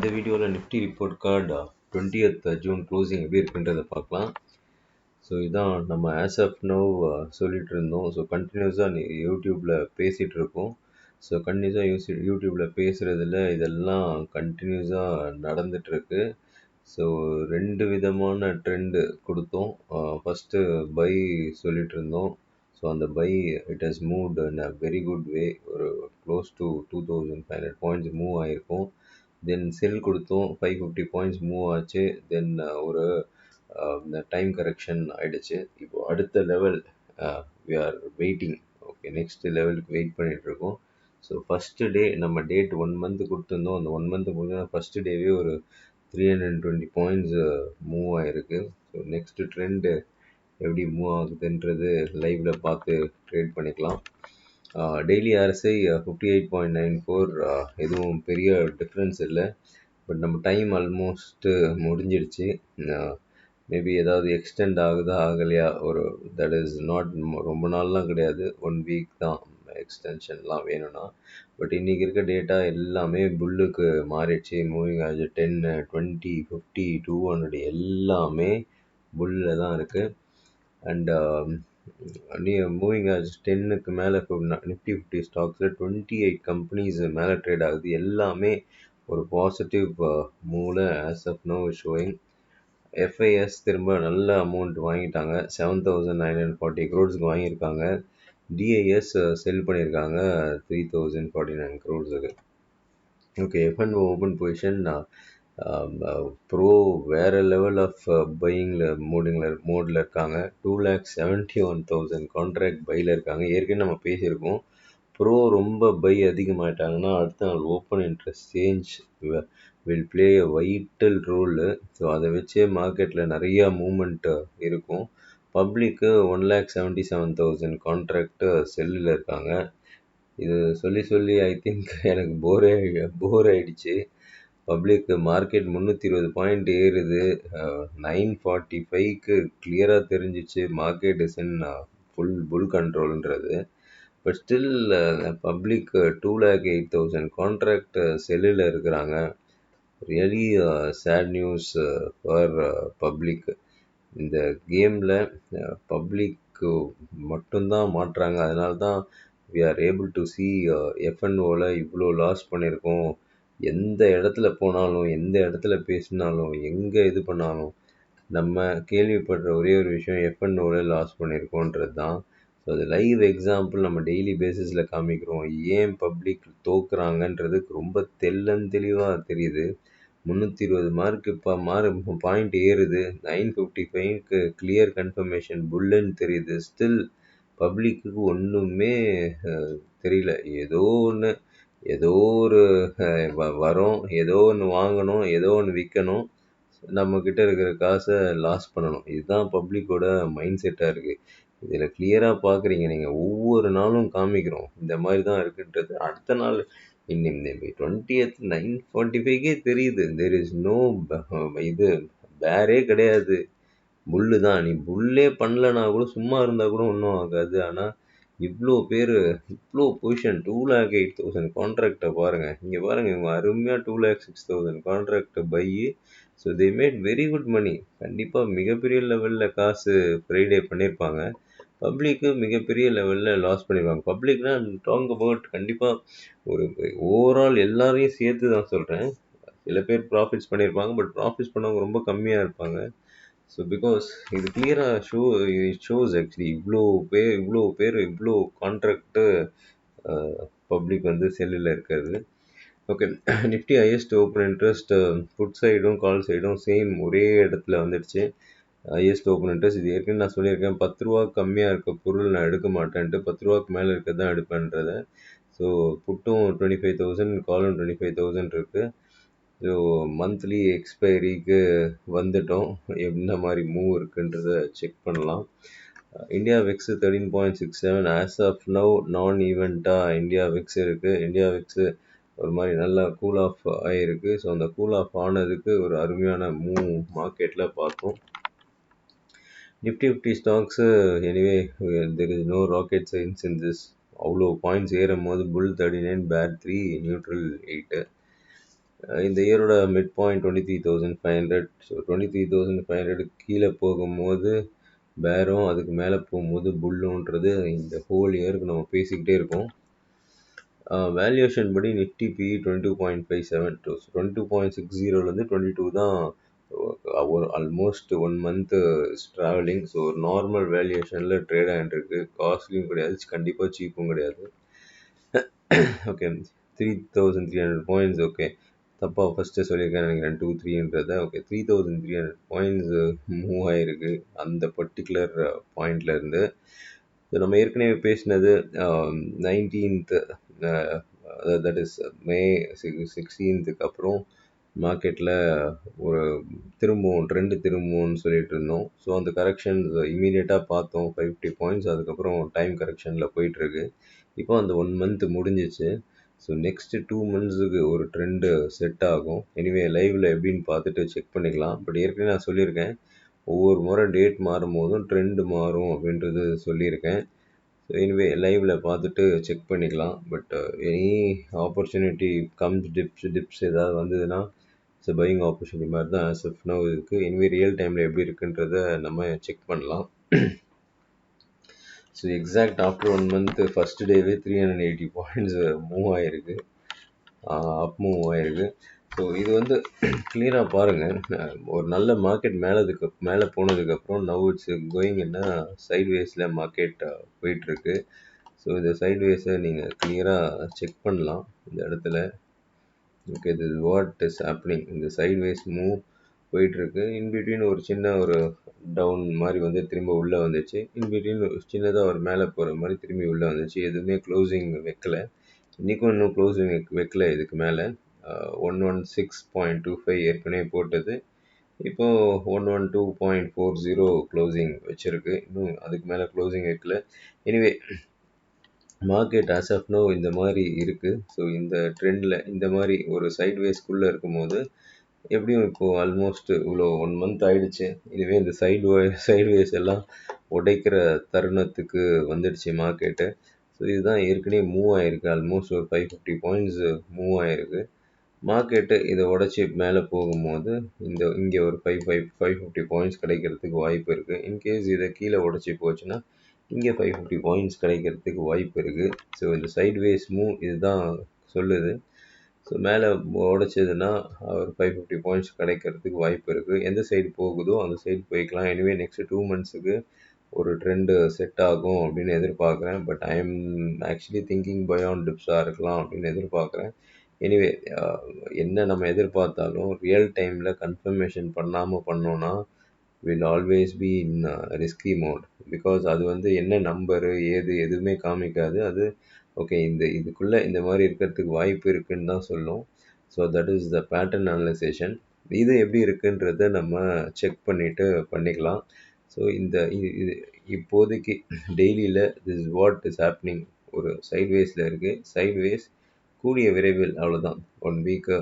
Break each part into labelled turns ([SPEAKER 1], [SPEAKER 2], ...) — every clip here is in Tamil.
[SPEAKER 1] இந்த வீடியோவில் Nifty report card 20th June closing எப்படி இருக்குன்றதை பார்க்கலாம். ஸோ இதான் நம்ம ஆஸ் ஆஃப் நவ் சொல்லிட்டு இருந்தோம். ஸோ கண்டினியூஸாக யூடியூப்பில் பேசிகிட்டு இருக்கோம். ஸோ கண்டினியூஸாக யூடியூப்பில் பேசுகிறதுல இதெல்லாம் கண்டினியூஸாக நடந்துகிட்ருக்கு. ஸோ 2 விதமான ட்ரெண்டு கொடுத்தோம். ஃபஸ்ட்டு பை சொல்லிட்டு இருந்தோம். ஸோ அந்த by it has moved in a very good way. ஒரு க்ளோஸ் டு 2500 பாயிண்ட்ஸ் மூவ் ஆகிருக்கும். தென் செல் கொடுத்தோம், 550 பாயிண்ட்ஸ் மூவ் ஆச்சு. தென் ஒரு டைம் கரெக்ஷன் ஆகிடுச்சு. இப்போ அடுத்த level we are waiting. Okay, next லெவலுக்கு வெயிட் பண்ணிகிட்ருக்கோம். ஸோ ஃபஸ்ட்டு டே நம்ம டேட் 1 மந்த் கொடுத்துருந்தோம். அந்த 1 மந்த் முடிஞ்சா ஃபஸ்ட்டு டேவே ஒரு 320 பாயிண்ட்ஸ் மூவ் ஆகிருக்கு. ஸோ நெக்ஸ்ட்டு ட்ரெண்டு எப்படி மூவ் ஆகுதுன்றது லைவில் பார்த்து ட்ரேட் பண்ணிக்கலாம். டெய்லி ஆர்எஸ்ஐ 58.94, எதுவும் பெரிய டிஃப்ரென்ஸ் இல்லை. பட் நம்ம டைம் ஆல்மோஸ்ட்டு முடிஞ்சிடுச்சு. மேபி ஏதாவது எக்ஸ்டெண்ட் ஆகுதா ஆகலையா, ஒரு தட் இஸ் நாட் ரொம்ப நாள்லாம் கிடையாது, 1 வீக் தான் எக்ஸ்டென்ஷன்லாம் வேணும்னா. பட் இன்றைக்கி இருக்க டேட்டா எல்லாமே புல்லுக்கு மாறிடுச்சு. மூவிங் ஆச்சு 10, 20, 50, 200 எல்லாமே புல்லில் தான் இருக்குது. அண்ட் மூவிங் ஆச்சு 10க்கு மேலே நிஃப்டி 50 ஸ்டாக்ஸில் 28 கம்பெனிஸ் மேலே ட்ரேட் ஆகுது. எல்லாமே ஒரு பாசிட்டிவ் மூவில் as of no showing. FIIs திரும்ப நல்ல அமௌண்ட் வாங்கிட்டாங்க, 7,940 crores வாங்கியிருக்காங்க. டிஐஎஸ் செல் பண்ணியிருக்காங்க 3,049 crores. Okay, F&O open position bro வேறு லெவல் ஆஃப் பையிங்கில் மோடில் இருக்காங்க. 2,71,000 கான்ட்ராக்ட் பையில் இருக்காங்க. ஏற்கனவே நம்ம பேசியிருக்கோம், ப்ரோ ரொம்ப பை அதிகமாகிட்டாங்கன்னா அடுத்த நாள் open interest change will play a vital role. So அதை வச்சே மார்க்கெட்டில் நிறையா மூமெண்ட் இருக்கும். பப்ளிக்கு 1,77,000 கான்ட்ராக்டு செல்லில் இருக்காங்க. இது சொல்லி ஐ திங்க் எனக்கு போர் ஆகிடுச்சு. பப்ளிக் மார்க்கெட் 320 பாயிண்ட் ஏறுது. 945க்கு கிளியராக தெரிஞ்சிச்சு market is in full bull கண்ட்ரோல்ன்றது. பட் ஸ்டில் பப்ளிக் 2,08,000 கான்ட்ராக்ட் செல்லில் இருக்கிறாங்க. Really sad news for public. இந்த கேமில் பப்ளிக்கு மட்டும்தான் மாட்டுறாங்க. அதனால தான் we are able to see எஃப்என்ஓவில் இவ்வளோ லாஸ் பண்ணியிருக்கோம். எந்த இடத்துல போனாலும், எந்த இடத்துல பேசினாலும், எங்கே இது பண்ணாலும் நம்ம கேள்விப்படுற ஒரே ஒரு விஷயம் எஃப்என்ஓவில் லாஸ் பண்ணியிருக்கோன்றது தான். ஸோ அது லைவ் எக்ஸாம்பிள் நம்ம டெய்லி பேசிஸில் காமிக்கிறோம். ஏன் பப்ளிக் தோக்குறாங்கன்றதுக்கு ரொம்ப தெளிவாக தெரியுது. 320 மார்க்கு பாயிண்ட் ஏறுது. 955க்கு கிளியர் கன்ஃபர்மேஷன் புல்லுன்னு தெரியுது. ஸ்டில் பப்ளிக்கு ஒன்றுமே தெரியல. ஏதோ ஒரு வரோம், ஏதோ ஒன்று வாங்கணும், ஏதோ ஒன்று விற்கணும், நம்மக்கிட்ட இருக்கிற காசை லாஸ் பண்ணணும். இதுதான் பப்ளிக்கோட மைண்ட் செட்டாக இருக்குது. இதில் கிளியராக பார்க்குறீங்க நீங்கள். ஒவ்வொரு நாளும் காமிக்கிறோம் இந்த மாதிரி தான் இருக்குன்றது. அடுத்த நாள் இன்னைக்கு 20th 945க்கே தெரியுது. தெர் இஸ் நோ இது பேரே கிடையாது, புல்லு தான். நீ புல்லே பண்ணலனா கூட, சும்மா இருந்தால் கூட ஒன்றும் ஆகாது. ஆனால் இவ்வளோ பொசிஷன் 2,08,000 கான்ட்ராக்டை பாருங்கள். இங்கே பாருங்கள், இவங்க அருமையாக 2,06,000 கான்ட்ராக்டை buy. So they made very good money. கண்டிப்பாக மிகப்பெரிய லெவலில் காசு ஃப்ரைடே பண்ணியிருப்பாங்க. பப்ளிக்கு மிகப்பெரிய லெவலில் லாஸ் பண்ணியிருப்பாங்க. பப்ளிக்னா டாக் அபவுட் கண்டிப்பாக ஒரு ஓவரால் எல்லாரையும் சேர்த்து தான் சொல்கிறேன். சில பேர் ப்ராஃபிட்ஸ் பண்ணியிருப்பாங்க, பட் ப்ராஃபிட்ஸ் பண்ணவங்க ரொம்ப கம்மியாக இருப்பாங்க. ஸோ பிகாஸ் இது கிளியராக ஷோஸ் ஆக்சுவலி இவ்வளோ கான்ட்ராக்டு பப்ளிக் செல்லில் இருக்கிறது. Okay, Nifty highest open interest put சைடும் கால் சைடும் சேம் ஒரே இடத்துல வந்துடுச்சு. ஹையஸ்ட் ஓப்பன் இன்ட்ரெஸ்ட் இது ஏற்கனவே நான் சொல்லியிருக்கேன், 10 ரூபா கம்மியாக இருக்க பொருள் நான் எடுக்க மாட்டேன்ட்டு, 10 ரூபாய்க்கு மேலே இருக்கிறது தான் எடுப்பேன்றதை. ஸோ புட்டும் 25,000, காலும் 25,000 இருக்குது. ஸோ மந்த்லி எக்ஸ்பைரிக்கு வந்துட்டோம். என்ன மாதிரி மூவ் இருக்குன்றதை செக் பண்ணலாம். இந்தியா விக்ஸ் 13.67 ஆஸ் ஆஃப் நவ் நான் ஈவெண்ட்டாக இந்தியா விக்ஸ் இருக்குது. இந்தியா விக்ஸு ஒரு மாதிரி நல்லா கூல் ஆஃப் ஆகிருக்கு. ஸோ அந்த கூல் ஆஃப் ஆனதுக்கு ஒரு அருமையான மூவ் மார்க்கெட்டில் பார்த்தோம். Nifty 50 stocks anyway there is no rocket science in this. அவ்வளோ பாயிண்ட்ஸ் ஏறும் போது புல் 39, பேர் 3, நியூட்ரல் 8. இந்த இயரோட மிட் பாயிண்ட் 23,500. ஸோ 23,500 கீழே போகும்போது பேரும், அதுக்கு மேலே போகும்போது புல்லுன்றது இந்த ஹோல் இயருக்கு நம்ம பேசிக்கிட்டே இருக்கோம். வேல்யூவேஷன் படி நிஃப்டி பிஇ 22.57 டு 22.60லேருந்து 22 தான். ஒரு ஆல்மோஸ்ட் 1 மந்த் ட்ராவலிங். ஸோ ஒரு நார்மல் வேல்யூவேஷனில் ட்ரேட் ஆகிட்டு இருக்கு. காஸ்ட்லியும் கிடையாது, கண்டிப்பாக சீப்பும் கிடையாது. Okay, 3,300 points. ஓகே, தப்பாக ஃபஸ்ட்டு சொல்லியிருக்கேன் நினைக்கிறேன், 2-3ன்றதை. ஓகே, 3,300 பாயிண்ட்ஸ் மூவ் ஆகிருக்கு அந்த பர்டிகுலர் பாயிண்ட்லேருந்து. ஸோ நம்ம ஏற்கனவே பேசினது 19th, that is May 16th அப்புறம் மார்க்கெட்டில் ஒரு திரும்பவும் ட்ரெண்டு திரும்பும்னு சொல்லிட்டு இருந்தோம். ஸோ அந்த கரெக்ஷன்ஸ் இமீடியட்டாக பார்த்தோம் 550 பாயிண்ட்ஸ். அதுக்கப்புறம் டைம் கரெக்ஷனில் போயிட்டுருக்கு. இப்போ அந்த 1 மந்த் முடிஞ்சிச்சு. ஸோ நெக்ஸ்ட்டு 2 மந்த்ஸுக்கு ஒரு ட்ரெண்டு செட் ஆகும். எனிவே லைவில் எப்படின்னு பார்த்துட்டு செக் பண்ணிக்கலாம். பட் ஏற்கனவே நான் சொல்லியிருக்கேன், ஒவ்வொரு முறை டேட் மாறும் போதும் ட்ரெண்டு மாறும் அப்படின்றது சொல்லியிருக்கேன். ஸோ எனிவே லைவில் பார்த்துட்டு செக் பண்ணிக்கலாம். But any opportunity comes, tips ஏதாவது வந்ததுன்னா இட்ஸ் பையிங் ஆப்பர்ச்சுனிட்டி மாதிரி தான் ஆஸ் ஆஃப் நவ் இருக்குது. எனிவே ரியல் டைமில் எப்படி இருக்குன்றதை நம்ம செக் பண்ணலாம். So exact after 1 month first டேவே 380 பாயிண்ட்ஸ் மூவ் ஆகிருக்கு, அப் மூவ் ஆகிருக்கு. ஸோ இது வந்து கிளியராக பாருங்கள், ஒரு நல்ல மார்க்கெட் மேலே போனதுக்கப்புறம் நவ் இட்ஸ் கோயிங் என்ன சைட்வேஸில் மார்க்கெட் போயிட்டுருக்கு. ஸோ இந்த சைட்வேஸை நீங்கள் கிளியராக செக் பண்ணலாம் இந்த இடத்துல. Okay, this is what is happening. இந்த சைட்வேஸ் மூவ் போயிட்டுருக்கு. இன்பிட்வீன் ஒரு சின்ன ஒரு டவுன் மாதிரி வந்து திரும்ப உள்ளே வந்துச்சு. இன்பிட்வீன் சின்னதாக ஒரு மேலே போகிற மாதிரி திரும்பி உள்ளே வந்துச்சு. எதுவுமே க்ளோசிங் வைக்கல. இன்றைக்கும் இன்னும் க்ளோசிங் வைக்கல. இதுக்கு மேலே 116.25 ஏற்கனவே போட்டது. இப்போது 112.40 க்ளோசிங் வச்சுருக்கு. இன்னும் அதுக்கு மேலே க்ளோசிங் வைக்கல. Anyway market as of now இந்த மாதிரி இருக்குது. ஸோ இந்த ட்ரெண்டில் இந்த மாதிரி ஒரு சைட்வேஸ்க்குள்ளே இருக்கும்போது எப்படியும் இப்போது ஆல்மோஸ்ட் இவ்வளோ 1 மந்த் ஆகிடுச்சு. இதுவே இந்த சைட்வேஸ் எல்லாம் உடைக்கிற தருணத்துக்கு வந்துடுச்சு மார்க்கெட்டு. ஸோ இதுதான் ஏற்கனவே மூவ் ஆகிருக்கு. ஆல்மோஸ்ட் ஒரு 550 பாயிண்ட்ஸ் மூவ் ஆகிருக்கு. மார்க்கெட்டு இதை உடச்சி மேலே போகும்போது இங்கே ஒரு 550 பாயிண்ட்ஸ் கிடைக்கிறதுக்கு வாய்ப்பு இருக்குது. இன்கேஸ் இதை கீழே உடச்சி போச்சுன்னா இங்கே 550 பாயிண்ட்ஸ் கிடைக்கிறதுக்கு வாய்ப்பு இருக்குது. ஸோ இந்த சைட்வேஸ் மூவ் இதுதான் சொல்லுது. ஸோ மேலே உடைச்சதுன்னா ஒரு 550 பாயிண்ட்ஸ் கிடைக்கிறதுக்கு வாய்ப்பு இருக்குது. எந்த சைடு போகுதோ அந்த சைடு போய்க்கலாம். எனிவே நெக்ஸ்ட் 2 மந்த்ஸுக்கு ஒரு ட்ரெண்டு செட் ஆகும் அப்படின்னு எதிர்பார்க்குறேன். But I am actually thinking buy on டிப்ஸாக இருக்கலாம் அப்படின்னு எதிர்பார்க்குறேன். எனிவே என்ன நம்ம எதிர்பார்த்தாலும் ரியல் டைமில் கன்ஃபர்மேஷன் பண்ணாமல் பண்ணோன்னா will always be in risky mode. Because அது வந்து என்ன நம்பரு எதுவுமே காமிக்காது. அது ஓகே இதுக்குள்ளே இந்த மாதிரி இருக்கிறதுக்கு வாய்ப்பு இருக்குன்னு தான் சொல்லும். So that is the pattern analysation. இது எப்படி இருக்குன்றத நம்ம செக் பண்ணிவிட்டு பண்ணிக்கலாம். ஸோ இது இப்போதைக்கு டெய்லியில் this is what is happening. ஒரு சைட்வேஸில் இருக்குது. சைட்வேஸ் கூடிய விரைவில், அவ்வளோதான், 1 வீக்கு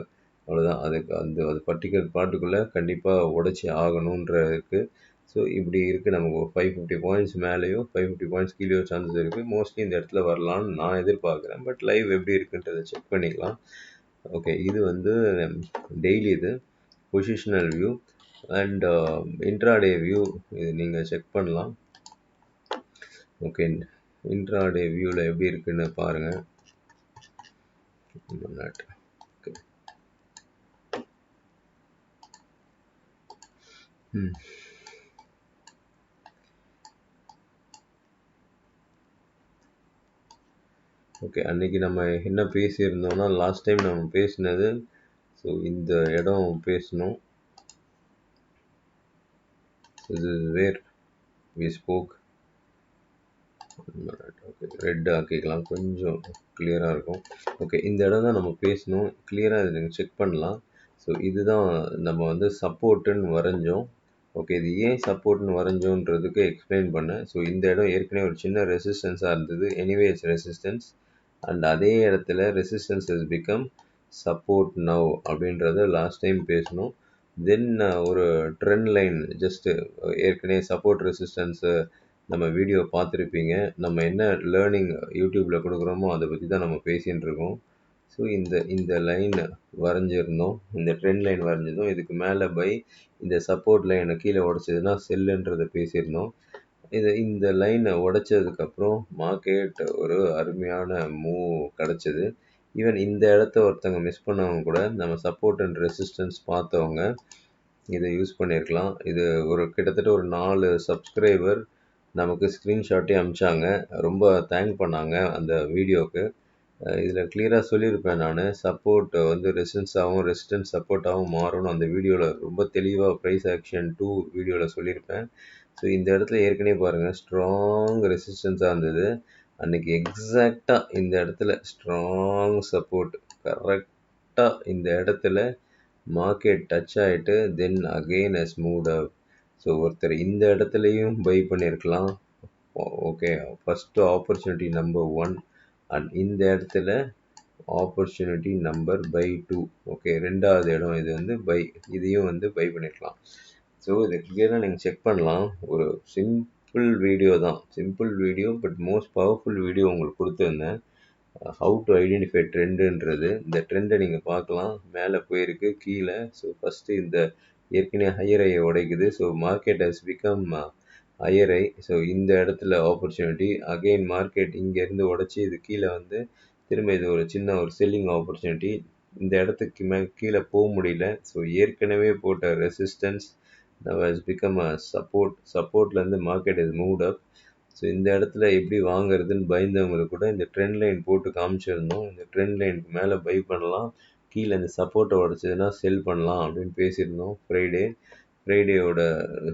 [SPEAKER 1] அவ்வளோதான். அது பர்டிகுலர் பார்ட்டுக்குள்ளே கண்டிப்பாக உடச்சி ஆகணுன்ற இருக்குது. ஸோ இப்படி இருக்குது. நமக்கு 550 பாயிண்ட்ஸ் மேலேயோ 550 பாயிண்ட்ஸ் கீழேயோ சான்சஸ் இருக்குது. மோஸ்ட்லி இந்த இடத்துல வரலான்னு நான் எதிர்பார்க்குறேன். பட் லைவ் எப்படி இருக்குன்றதை செக் பண்ணிக்கலாம். ஓகே, இது வந்து டெய்லி இது positional view and intraday view. இது நீங்கள் செக் பண்ணலாம். ஓகே, இன்ட்ராடே வியூவில் எப்படி இருக்குன்னு பாருங்கள். ஓகே, ஓகே, அன்றைக்கி நம்ம என்ன பேசியிருந்தோம்னா, லாஸ்ட் டைம் நம்ம பேசினது, ஸோ இந்த இடம் பேசணும். இது where we spoke. Okay, red ஆக்கிக்கலாம், கொஞ்சம் கிளியராக இருக்கும். ஓகே, இந்த இடம் தான் நம்ம பேசணும். கிளியராக இதை நீங்கள் செக் பண்ணலாம். ஸோ இதுதான் நம்ம வந்து சப்போர்ட்டுன்னு வரைஞ்சோம். ஓகே, இது ஏன் சப்போர்ட்னு வரைஞ்சோன்றதுக்கு எக்ஸ்பிளைன் பண்ணேன். ஸோ இந்த இடம் ஏற்கனவே ஒரு சின்ன ரெசிஸ்டன்ஸாக இருந்தது. Anyway it's resistance. அண்ட் அதே இடத்துல resistance has become support now அப்படின்றத லாஸ்ட் டைம் பேசணும். தென் ஒரு ட்ரெண்ட் லைன், ஜஸ்ட்டு ஏற்கனவே சப்போர்ட் ரெசிஸ்டன்ஸு நம்ம வீடியோ பார்த்துருப்பீங்க. நம்ம என்ன லேர்னிங் யூடியூப்பில் கொடுக்குறோமோ அதை பற்றி தான் நம்ம பேசின்னு இருக்கோம். ஸோ இந்த இந்த லைன் வரைஞ்சிருந்தோம். இந்த ட்ரெண்ட் லைன் வரைஞ்சிருந்தோம். இதுக்கு மேலே பை, இந்த சப்போர்ட் லைனை கீழே உடச்சதுன்னா செல்லுன்றதை பேசியிருந்தோம். இந்த லைனை உடைச்சதுக்கப்புறம் மார்க்கெட் ஒரு அருமையான மூவ் கிடச்சிது. ஈவன் இந்த இடத்த ஒருத்தவங்க மிஸ் பண்ணவங்க கூட நம்ம சப்போர்ட் அண்ட் ரெசிஸ்டன்ஸ் பார்த்தவங்க இதை யூஸ் பண்ணியிருக்கலாம். இது கிட்டத்தட்ட ஒரு 4 சப்ஸ்கிரைபர் நமக்கு ஸ்க்ரீன்ஷாட்டே அனுப்பிச்சாங்க. ரொம்ப தேங்க் பண்ணாங்க அந்த வீடியோவுக்கு. இதில் கிளியராக சொல்லியிருப்பேன் நான், சப்போர்ட் வந்து ரெசிஸ்டன்ஸாகவும் ரெசிஸ்டன்ஸ் சப்போர்ட்டாகவும் மாறும்னு அந்த வீடியோவில் ரொம்ப தெளிவாக ப்ரைஸ் ஆக்ஷன் 2 வீடியோவில் சொல்லியிருப்பேன். ஸோ இந்த இடத்துல ஏற்கனவே பாருங்கள் ஸ்ட்ராங் ரெசிஸ்டன்ஸாக இருந்தது. அன்றைக்கி எக்ஸாக்டாக இந்த இடத்துல ஸ்ட்ராங் சப்போர்ட் கரெக்டாக இந்த இடத்துல மார்க்கெட் டச் ஆகிட்டு then again has moved up. So ஒருத்தர் இந்த இடத்துலையும் பை பண்ணியிருக்கலாம். Okay, first opportunity number 1 and இந்த இடத்துல ஆப்பர்ச்சுனிட்டி நம்பர் பை 2. ஓகே, ரெண்டாவது இடம் இது வந்து பை, இதையும் வந்து பை பண்ணியிருக்கலாம். ஸோ இதை கிளியராக நீங்கள் செக் பண்ணலாம். ஒரு சிம்பிள் வீடியோ தான், simple video but most powerful video உங்களுக்கு கொடுத்துருந்தேன். ஹவு டு ஐடென்டிஃபை ட்ரெண்டுன்றது. இந்த ட்ரெண்டை நீங்கள் பார்க்கலாம், மேலே போயிருக்கு கீழே. ஸோ ஃபஸ்ட்டு இந்த ஏற்கனவே ஹையர் ஐயை உடைக்குது. So market has become higher I. So இந்த இடத்துல ஆப்பர்ச்சுனிட்டி அகெயின் மார்க்கெட் இங்கேருந்து உடச்சி இது கீழே வந்து திரும்ப இது ஒரு சின்ன ஒரு செல்லிங் ஆப்பர்ச்சுனிட்டி. இந்த இடத்துக்கு கீழே போக முடியல. ஸோ ஏற்கனவே போட்ட resistance has become a support. சப்போர்ட்லேருந்து market is moved up. So இந்த இடத்துல எப்படி வாங்குறதுன்னு பயந்தவங்களுக்கு கூட இந்த ட்ரெண்ட் லைன் போட்டு காமிச்சிருந்தோம். இந்த ட்ரெண்ட் லைனுக்கு மேலே பை பண்ணலாம், கீழே இந்த சப்போர்ட்டை உடச்சதுன்னா செல் பண்ணலாம் அப்படின்னு பேசியிருந்தோம். ஃப்ரைடேயோட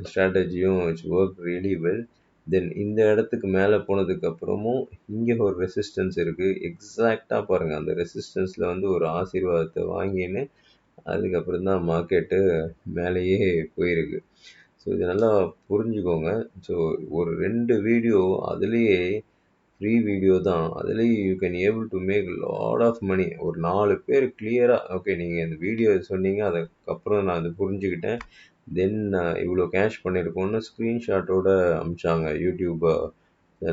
[SPEAKER 1] ஸ்ட்ராட்டஜியும் இட்ஸ் ஒர்க் ரியலி வெல். தென் இந்த இடத்துக்கு மேலே போனதுக்கப்புறமும் இங்கே ஒரு ரெசிஸ்டன்ஸ் இருக்குது. எக்ஸாக்டாக பாருங்கள், அந்த ரெசிஸ்டன்ஸில் வந்து ஒரு ஆசீர்வாதத்தை வாங்கின்னு அதுக்கப்புறம் தான் மார்க்கெட்டு மேலேயே போயிருக்கு. ஸோ இது நல்லா புரிஞ்சுக்கோங்க. ஸோ ஒரு 2 வீடியோ அதுலேயே ஃப்ரீ வீடியோ தான், அதுலேயே you can able to make lot of money. ஒரு 4 பேர் கிளியராக ஓகே நீங்கள் இந்த வீடியோ சொன்னீங்க, அதுக்கப்புறம் நான் அதை புரிஞ்சுக்கிட்டேன். தென் இவ்வளோ கேஷ் பண்ணியிருக்கோன்னு ஸ்க்ரீன்ஷாட்டோட அனுப்பிச்சாங்க யூடியூப்,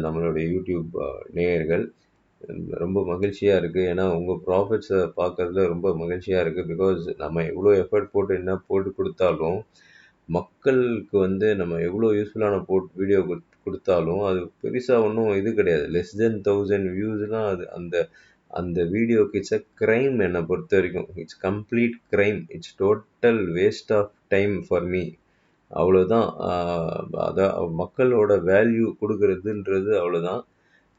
[SPEAKER 1] நம்மளுடைய யூடியூப் நேயர்கள். ரொம்ப மகிழ்ச்சியாக இருக்குது. ஏன்னா உங்கள் ப்ராஃபிட்ஸை பார்க்குறதுல ரொம்ப மகிழ்ச்சியாக இருக்குது. பிகாஸ் நம்ம எவ்வளோ எஃபர்ட் போட்டு என்ன போட்டு கொடுத்தாலும் மக்களுக்கு வந்து நம்ம எவ்வளோ யூஸ்ஃபுல்லான வீடியோ கொடுத்தாலும் அது பெருசாக ஒன்றும் இது கிடையாது. லெஸ் தென் 1000 வியூஸ்லாம் அது அந்த அந்த வீடியோக்கு இட்ஸ் அ க்ரைம். என்னை பொறுத்த வரைக்கும் it's complete crime. It's total waste of time for me. அவ்வளோதான். அதான் மக்களோட வேல்யூ கொடுக்குறதுன்றது அவ்வளோதான்.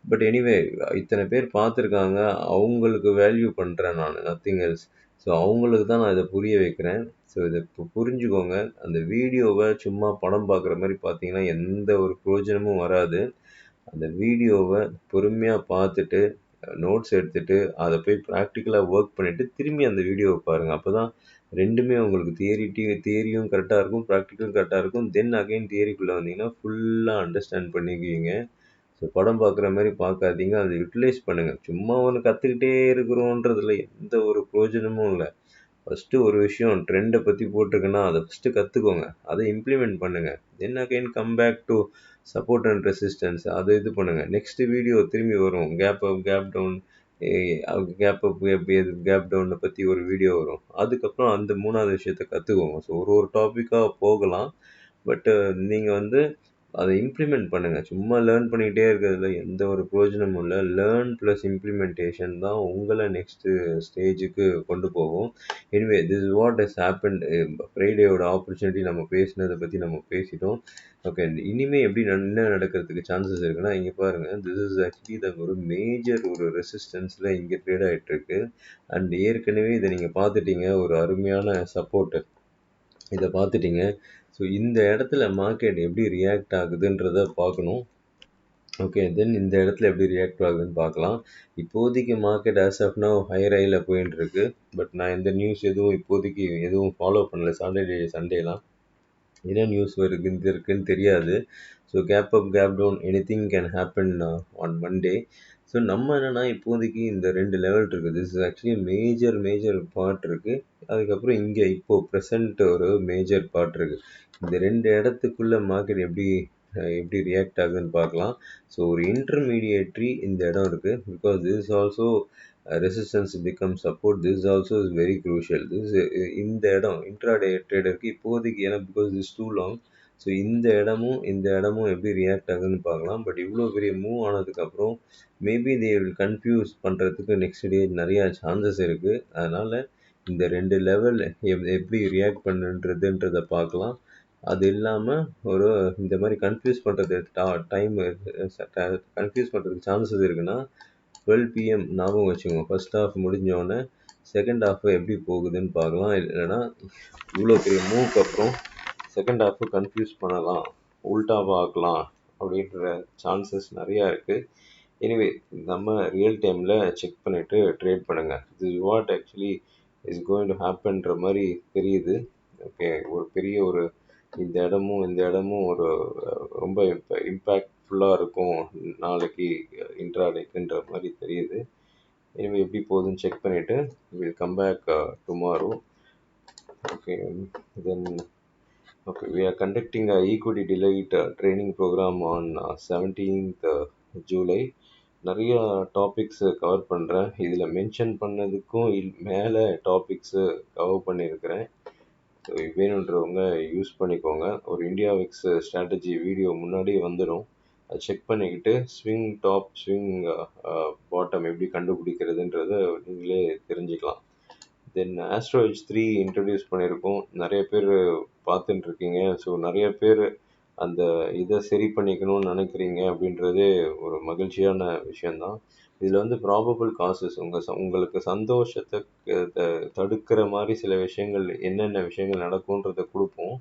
[SPEAKER 1] பட் எனிவே இத்தனை பேர் பார்த்துருக்காங்க, அவங்களுக்கு வேல்யூ பண்ணுறேன் நான், நத்திங் எல்ஸ். ஸோ அவங்களுக்கு தான் நான் இதை புரிய வைக்கிறேன். ஸோ இதை புரிஞ்சுக்கோங்க. அந்த வீடியோவை சும்மா படம் பார்க்குற மாதிரி பார்த்தீங்கன்னா எந்த ஒரு பிரயோஜனமும் வராது. அந்த வீடியோவை பொறுமையாக பார்த்துட்டு நோட்ஸ் எடுத்துகிட்டு அதை போய் ப்ராக்டிக்கலாக ஒர்க் பண்ணிவிட்டு திரும்பி அந்த வீடியோவை பாருங்கள். அப்போ தான் ரெண்டுமே உங்களுக்கு தியரியும் கரெக்டாக இருக்கும், ப்ராக்டிக்கலும் கரெக்டாக இருக்கும். தென் அகைன் தியரிக்குள்ளே வந்தீங்கன்னா ஃபுல்லாக அண்டர்ஸ்டாண்ட் பண்ணிக்குவீங்க. ஸோ படம் பார்க்குற மாதிரி பார்க்காதீங்க, அதை யூட்டிலைஸ் பண்ணுங்கள். சும்மா ஒன்று கற்றுக்கிட்டே இருக்கிறோன்றதுல எந்த ஒரு பிரயோஜனமும் இல்லை. ஃபஸ்ட்டு ஒரு விஷயம் ட்ரெண்டை பற்றி போட்டிருக்குன்னா அதை ஃபஸ்ட்டு கற்றுக்கோங்க, அதை இம்ப்ளிமெண்ட் பண்ணுங்கள். Then again come back to support and resistance, அதை இது பண்ணுங்கள். நெக்ஸ்ட் வீடியோ திரும்பி வரும், gap up gap down, gap up gap டவுனை பற்றி ஒரு வீடியோ வரும். அதுக்கப்புறம் அந்த 3வது விஷயத்தை கற்றுக்கோங்க. ஸோ ஒரு டாப்பிக்காக போகலாம். பட்டு நீங்கள் வந்து அதை இம்ப்ளிமெண்ட் பண்ணுங்கள். சும்மா லேர்ன் பண்ணிக்கிட்டே இருக்கிறதுல எந்த ஒரு பிரயோஜனமும் இல்லை. லேர்ன் ப்ளஸ் இம்ப்ளிமெண்டேஷன் தான் உங்களை நெக்ஸ்ட்டு ஸ்டேஜுக்கு கொண்டு போகும். Anyway this is what has happened. ஃப்ரைடேயோட ஆப்பர்ச்சுனிட்டி நம்ம பேசினதை பற்றி நம்ம பேசிட்டோம். ஓகே, இனிமேல் எப்படி என்ன நடக்கிறதுக்கு சான்சஸ் இருக்குன்னா, இங்கே பாருங்கள், திஸ் இஸ் ஆக்சுவலி ஒரு மேஜர் ஒரு ரெசிஸ்டன்ஸில் இங்கே ட்ரேட் ஆகிட்டுருக்கு. அண்ட் ஏற்கனவே இதை நீங்கள் பார்த்துட்டீங்க, ஒரு அருமையான சப்போர்ட்டு இதை பார்த்துட்டீங்க. ஸோ இந்த இடத்துல மார்க்கெட் எப்படி ரியாக்ட் ஆகுதுன்றதை பார்க்கணும். ஓகே, தென் இந்த இடத்துல எப்படி ரியாக்ட் ஆகுதுன்னு பார்க்கலாம். இப்போதைக்கு market as of now higher ஹையில் போயின்ட்டுருக்கு. பட் நான் இந்த நியூஸ் இப்போதைக்கு எதுவும் ஃபாலோ பண்ணல. சண்டேலாம் என்ன நியூஸ் இருக்குன்னு தெரியாது. So gap up gap down anything can happen on Monday. So நம்ம என்னென்னா இப்போதைக்கு இந்த 2 லெவல் இருக்குது. This is actually major part இருக்குது. அதுக்கப்புறம் இங்கே இப்போது ப்ரெசண்ட் ஒரு மேஜர் பார்ட் இருக்குது. இந்த 2 இடத்துக்குள்ளே மார்க்கெட் எப்படி ரியாக்ட் ஆகுதுன்னு பார்க்கலாம். ஸோ ஒரு இன்டர்மீடியேட்ரி இந்த இடம் இருக்குது. Because this is also resistance become support. This also is very crucial. இந்த இடம் இன்ட்ராடே ட்ரேடருக்கு இப்போதைக்கு, ஏன்னா because is too long. So இந்த இடமும் எப்படி ரியாக்ட் ஆகுதுன்னு பார்க்கலாம். பட் இவ்வளோ பெரிய மூவ் ஆனதுக்கப்புறம் மேபி தே வில் கன்ஃபியூஸ் பண்ணுறதுக்கு நெக்ஸ்ட் டே நிறையா சான்சஸ் இருக்குது. அதனால் இந்த 2 லெவல் எப்படி ரியாக்ட் பண்ணுன்றதுன்றதை பார்க்கலாம். அது இல்லாமல் இந்த மாதிரி கன்ஃபியூஸ் பண்ணுறது டைம் கன்ஃபியூஸ் பண்ணுறதுக்கு சான்சஸ் இருக்குன்னா 12 PM ஞாபகம் வச்சுக்கோங்க. ஃபர்ஸ்ட் ஹாஃப் முடிஞ்சோடனே செகண்ட் ஹாஃப் எப்படி போகுதுன்னு பார்க்கலாம். இல்லைன்னா இவ்வளோ பெரிய மூவ்க்கு அப்புறம் செகண்ட் ஹாஃப் கன்ஃபியூஸ் பண்ணலாம், உல்டாவாக ஆக்கலாம் அப்படின்ற சான்சஸ் நிறையா இருக்குது. எனிவே நம்ம ரியல் டைமில் செக் பண்ணிவிட்டு ட்ரேட் பண்ணுங்கள். This is what actually is going to ஹேப்பன்ற மாதிரி தெரியுது. ஓகே, ஒரு பெரிய இந்த இடமும் ஒரு ரொம்ப இம்பேக்ட்ஃபுல்லாக இருக்கும் நாளைக்கு இன்ட்ராடேக்குன்ற மாதிரி தெரியுது. எனவே எப்படி போகுதுன்னு செக் பண்ணிவிட்டு will come back tomorrow. Okay, then we are conducting a equity delight training program on 17th July. நிறைய டாபிக்ஸ் கவர் பண்ணுறேன். இதில் மென்ஷன் பண்ணதுக்கும் மேலே டாபிக்ஸு கவர் பண்ணியிருக்கிறேன். ஸோ வேணுன்றவங்க யூஸ் பண்ணிக்கோங்க. ஒரு இந்தியா விக்ஸ் ஸ்ட்ராட்டஜி வீடியோ முன்னாடியே வந்துடும். அதை செக் பண்ணிக்கிட்டு ஸ்விங் டாப், ஸ்விங் பாட்டம் எப்படி கண்டுபிடிக்கிறதுன்றதை நீங்களே தெரிஞ்சுக்கலாம். தென் ஆஸ்ட்ரோ H3 இன்ட்ரடியூஸ் பண்ணியிருக்கோம். நிறைய பேர் பார்த்துட்டுருக்கீங்க. ஸோ நிறைய பேர் அந்த இதை சரி பண்ணிக்கணும்னு நினைக்கிறீங்க அப்படின்றதே ஒரு மகிழ்ச்சியான விஷயந்தான். இதில் ப்ராபபிள் காசஸ் உங்களுக்கு சந்தோஷத்தை தடுக்கிற மாதிரி சில விஷயங்கள், என்னென்ன விஷயங்கள் நடக்கும்ன்றதை கொடுப்போம்.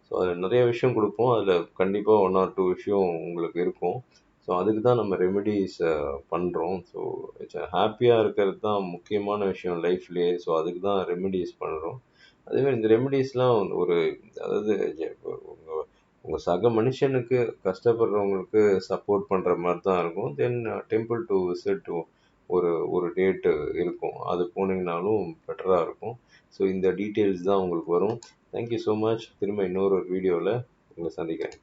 [SPEAKER 1] ஸோ அதில் நிறைய விஷயம் கொடுப்போம். அதில் கண்டிப்பாக 1 or 2 விஷயம் உங்களுக்கு இருக்கும். ஸோ அதுக்கு தான் நம்ம ரெமெடிஸ் பண்ணுறோம். ஸோ ஹாப்பியாக இருக்கிறது தான் முக்கியமான விஷயம் லைஃப்லேயே. ஸோ அதுக்கு தான் ரெமெடிஸ் பண்ணுறோம். அதேமாதிரி இந்த ரெமெடிஸ்லாம் அதாவது உங்கள் உங்கள் சக மனுஷனுக்கு கஷ்டப்படுறவங்களுக்கு சப்போர்ட் பண்ணுற மாதிரி தான் இருக்கும். தென் டெம்பிள் டு விசிட் ஒரு டேட்டு இருக்கும், அது போனீங்கனாலும் பெட்டராக இருக்கும். ஸோ இந்த டீட்டெயில்ஸ் தான் உங்களுக்கு வரும். Thank you so much. திரும்ப இன்னொரு வீடியோவில் உங்களை சந்திக்கிறேன்.